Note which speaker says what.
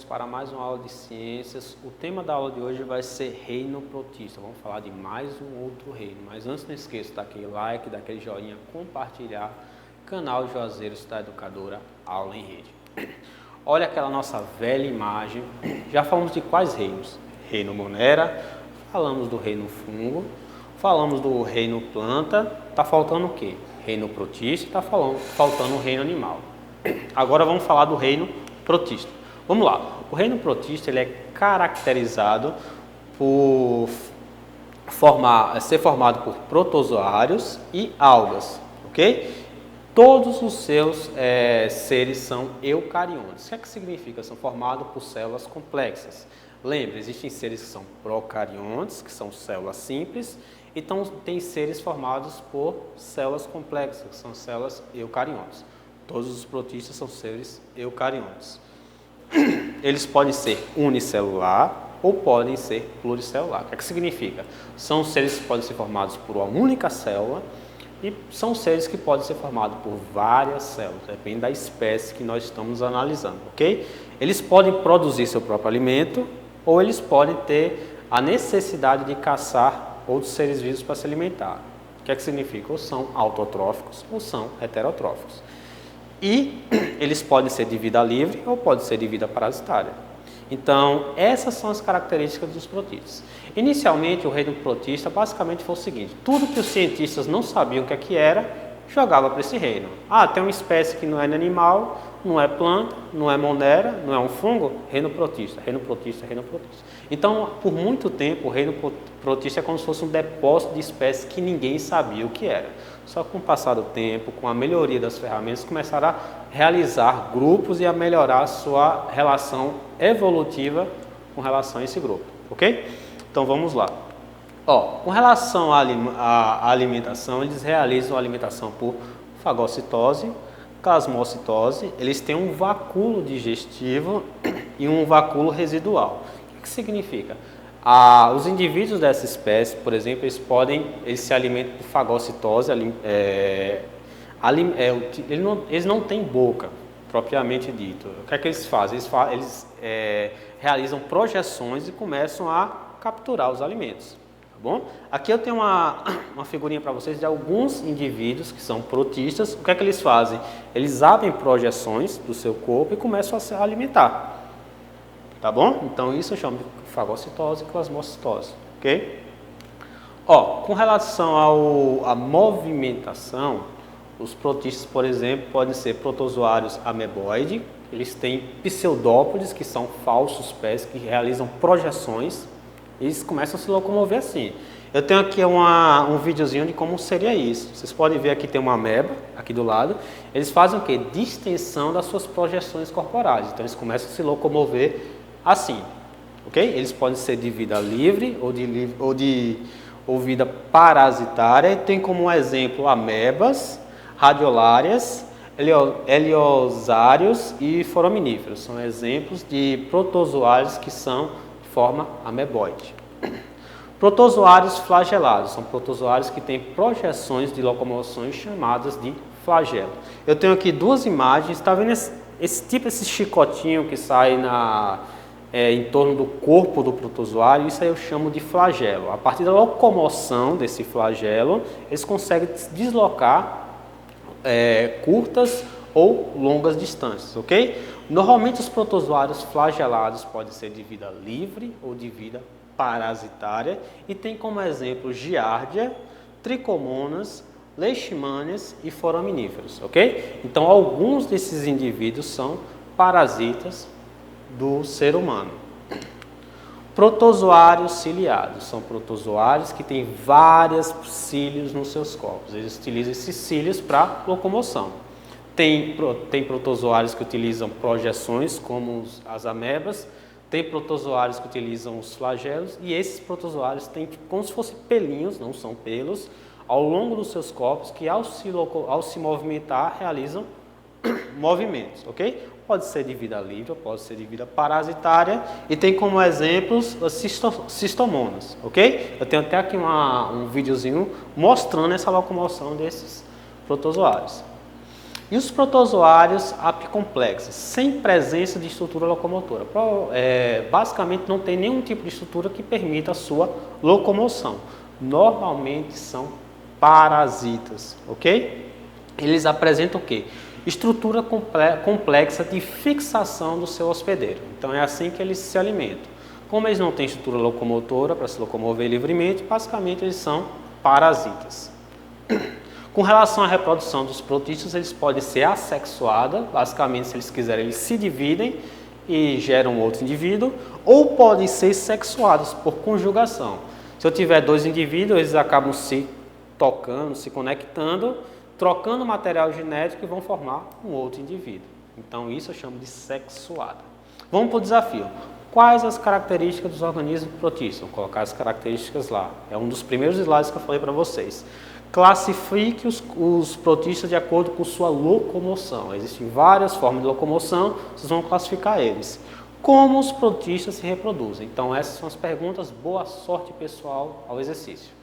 Speaker 1: para mais uma aula de ciências. O tema da aula de hoje vai ser reino protista. Vamos falar de mais um outro reino. Mas antes, não esqueça daquele like, daquele joinha, compartilhar. Canal Juazeiros da Educadora Aula em Rede. Olha aquela nossa velha imagem. Já falamos de quais reinos? Reino Monera, falamos do reino fungo, falamos do reino planta. Tá faltando o quê? Reino protista, está faltando o reino animal. Agora vamos falar do reino protista. Vamos lá. O reino protista ele é caracterizado por ser formado por protozoários e algas, ok? Todos os seus seres são eucariontes. O que é que significa? São formados por células complexas. Lembre, existem seres que são procariontes, que são células simples, então tem seres formados por células complexas, que são células eucariontes. Todos os protistas são seres eucariontes. Eles podem ser unicelular ou podem ser pluricelular. O que é que significa? São seres que podem ser formados por uma única célula e são seres que podem ser formados por várias células, depende da espécie que nós estamos analisando, ok? Eles podem produzir seu próprio alimento ou eles podem ter a necessidade de caçar outros seres vivos para se alimentar. O que é que significa? Ou são autotróficos ou são heterotróficos. E eles podem ser de vida livre ou podem ser de vida parasitária. Então, essas são as características dos protistas. Inicialmente, o reino protista basicamente foi o seguinte: tudo que os cientistas não sabiam o que era, jogava para esse reino. Ah, tem uma espécie que não é animal, não é planta, não é monera, não é um fungo, reino protista, reino protista, reino protista. Então, por muito tempo, o reino protista é como se fosse um depósito de espécies que ninguém sabia o que era. Só que com o passar do tempo, com a melhoria das ferramentas, começaram a realizar grupos e a melhorar a sua relação evolutiva com relação a esse grupo, ok? Então vamos lá. Com relação à alimentação, eles realizam a alimentação por fagocitose, plasmocitose. Eles têm um vacúolo digestivo e um vacúolo residual. O que significa? Os indivíduos dessa espécie, por exemplo, eles se alimentam por fagocitose. Eles não têm boca, propriamente dito. O que é que eles fazem? Eles realizam projeções e começam a capturar os alimentos. Tá bom? Aqui eu tenho uma figurinha para vocês de alguns indivíduos que são protistas. O que é que eles fazem? Eles abrem projeções do seu corpo e começam a se alimentar. Tá bom? Então isso eu chamo de fagocitose e plasmocitose, ok? Com relação à movimentação, os protistas, por exemplo, podem ser protozoários ameboides. Eles têm pseudópodes, que são falsos pés que realizam projeções. E eles começam a se locomover assim. Eu tenho aqui um videozinho de como seria isso. Vocês podem ver aqui tem uma ameba, aqui do lado. Eles fazem o quê? Distensão das suas projeções corporais. Então eles começam a se locomover assim. Ok? Eles podem ser de vida livre ou vida parasitária. E tem como exemplo amebas, radiolárias, heliosários e foraminíferos. São exemplos de protozoários que são forma ameboide. Protozoários flagelados são protozoários que têm projeções de locomoções chamadas de flagelo. Eu tenho aqui duas imagens. Está vendo esse chicotinho que sai em torno do corpo do protozoário? Isso aí eu chamo de flagelo. A partir da locomoção desse flagelo, eles conseguem deslocar curtas ou longas distâncias, ok? Normalmente os protozoários flagelados podem ser de vida livre ou de vida parasitária e tem como exemplo giardia, tricomonas, leishmanias e foraminíferos, ok? Então alguns desses indivíduos são parasitas do ser humano. Protozoários ciliados são protozoários que têm vários cílios nos seus corpos. Eles utilizam esses cílios para locomoção. Tem protozoários que utilizam projeções, como as amebas. Tem protozoários que utilizam os flagelos. E esses protozoários têm como se fossem pelinhos, não são pelos, ao longo dos seus corpos, que ao se movimentar, realizam movimentos, ok? Pode ser de vida livre, pode ser de vida parasitária. E tem como exemplos as cistomonas, ok? Eu tenho até aqui um videozinho mostrando essa locomoção desses protozoários. E os protozoários apicomplexos, sem presença de estrutura locomotora. Basicamente não tem nenhum tipo de estrutura que permita a sua locomoção. Normalmente são parasitas, ok? Eles apresentam o quê? Estrutura complexa de fixação do seu hospedeiro. Então é assim que eles se alimentam. Como eles não têm estrutura locomotora para se locomover livremente, basicamente eles são parasitas. Com relação à reprodução dos protistas, eles podem ser assexuados, basicamente se eles quiserem eles se dividem e geram outro indivíduo, ou podem ser sexuados por conjugação. Se eu tiver dois indivíduos, eles acabam se tocando, se conectando, trocando material genético e vão formar um outro indivíduo. Então isso eu chamo de sexuada. Vamos para o desafio. Quais as características dos organismos protistas? Vou colocar as características lá. É um dos primeiros slides que eu falei para vocês. Classifique os protistas de acordo com sua locomoção. Existem várias formas de locomoção, vocês vão classificar eles. Como os protistas se reproduzem? Então essas são as perguntas. Boa sorte, pessoal, ao exercício.